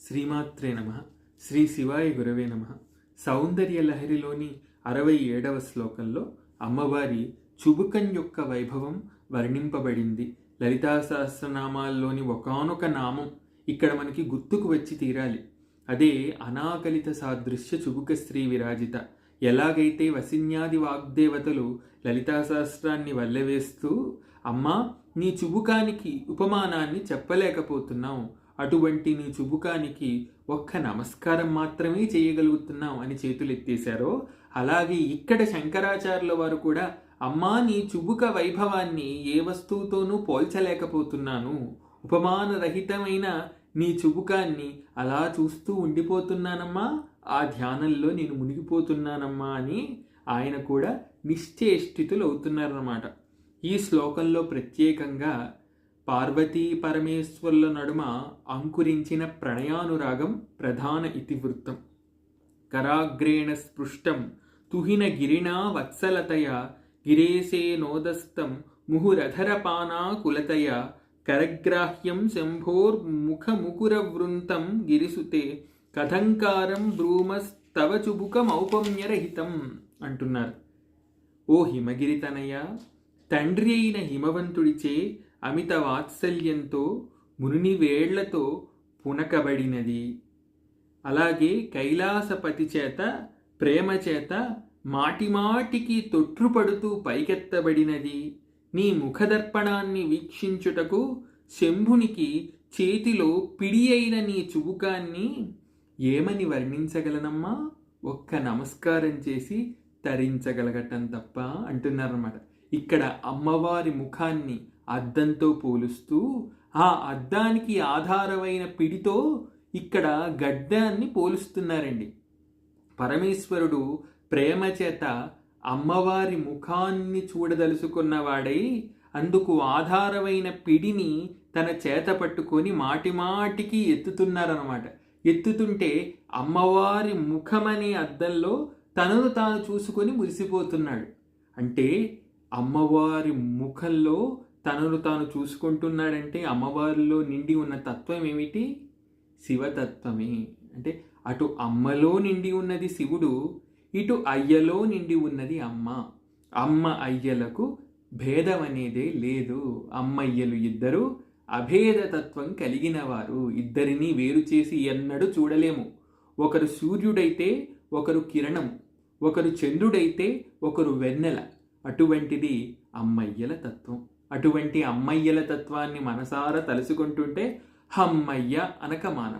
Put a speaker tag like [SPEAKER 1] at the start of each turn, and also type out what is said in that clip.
[SPEAKER 1] శ్రీమాత్రే నమ. శ్రీ శివాయ గురవే నమ. సౌందర్య లహరిలోని 67వ శ్లోకంలో అమ్మవారి చుబుకం యొక్క వైభవం వర్ణింపబడింది. లలితా సహస్రనామాల్లోని ఒకానొక నామం ఇక్కడ మనకి గుర్తుకు వచ్చి తీరాలి. అదే అనాకలిత సాదృశ్య చుబుక స్త్రీ విరాజిత. ఎలాగైతే వసిన్యాది వాగ్దేవతలు లలితా సహస్రాన్ని వల్లెవేస్తూ అమ్మా నీ చుబుకానికి ఉపమానాన్ని చెప్పలేకపోతున్నాం, అటువంటి నీ చుబుకానికి ఒక్క నమస్కారం మాత్రమే చేయగలుగుతున్నాం అని చేతులెత్తేశారో, అలాగే ఇక్కడ శంకరాచార్యుల వారు కూడా అమ్మా నీ చుబుక వైభవాన్ని ఏ వస్తువుతోనూ పోల్చలేకపోతున్నాను, ఉపమానరహితమైన నీ చుబుకాన్ని అలా చూస్తూ ఉండిపోతున్నానమ్మా, ఆ ధ్యానంలో నేను మునిగిపోతున్నానమ్మా అని ఆయన కూడా నిశ్చేష్టితులు అవుతున్నారన్నమాట. ఈ శ్లోకంలో ప్రత్యేకంగా పార్వతీ పరమేశ్వరుల నడుమ అంకురించిన ప్రణయానురాగం ప్రధాన ఇతివృత్తం. కరాగ్రేణ స్పృష్టం తుహిన గిరిణా వత్సలతయ గిరేశే నోదస్తం ముహురధరపానా కులతయ కరగ్రాహ్యం శంభోర్ముఖముకురవృంతం గిరిసుతే కథంకారం బ్రూమస్తవ చుబుకమౌపమ్యరహితం అంటున్నారు. ఓ హిమగిరితనయ, తండ్రి అయిన హిమవంతుడిచే అమిత వాత్సల్యంతో ముని వేళ్లతో పునకబడినది, అలాగే కైలాసపతి చేత ప్రేమ చేత మాటిమాటికి తొట్రుపడుతూ పైకెత్తబడినది. నీ ముఖదర్పణాన్ని వీక్షించుటకు శంభునికి చేతిలో పిడి అయిన నీ చుబుకాన్ని ఏమని వర్ణించగలనమ్మా, ఒక్క నమస్కారం చేసి తరించగలగటం తప్ప అంటున్నారన్నమాట. ఇక్కడ అమ్మవారి ముఖాన్ని అద్దంతో పోలుస్తూ ఆ అద్దానికి ఆధారమైన పిడితో ఇక్కడ గడ్డాన్ని పోలుస్తున్నారండి. పరమేశ్వరుడు ప్రేమ చేత అమ్మవారి ముఖాన్ని చూడదలుచుకున్నవాడై అందుకు ఆధారమైన పిడిని తన చేత పట్టుకొని మాటిమాటికి ఎత్తుతున్నారన్నమాట. ఎత్తుతుంటే అమ్మవారి ముఖమనే అద్దంలో తనను తాను చూసుకొని మురిసిపోతున్నాడు. అంటే అమ్మవారి ముఖంలో తనను తాను చూసుకుంటున్నాడంటే అమ్మవారిలో నిండి ఉన్న తత్వం ఏమిటి? శివతత్వమే. అంటే అటు అమ్మలో నిండి ఉన్నది శివుడు, ఇటు అయ్యలో నిండి ఉన్నది అమ్మ. అమ్మ అయ్యలకు భేదం అనేదే లేదు. అమ్మయ్యలు ఇద్దరు అభేదతత్వం కలిగిన వారు. ఇద్దరినీ వేరు చేసి ఎన్నడూ చూడలేము. ఒకరు సూర్యుడైతే ఒకరు కిరణం, ఒకరు చంద్రుడైతే ఒకరు వెన్నెల. అటువంటిది అమ్మయ్యల తత్వం. అటువంటి అమ్మయ్యల తత్వాన్ని మనసారా తలుసుకుంటుంటే హమ్మయ్య అనక మానం.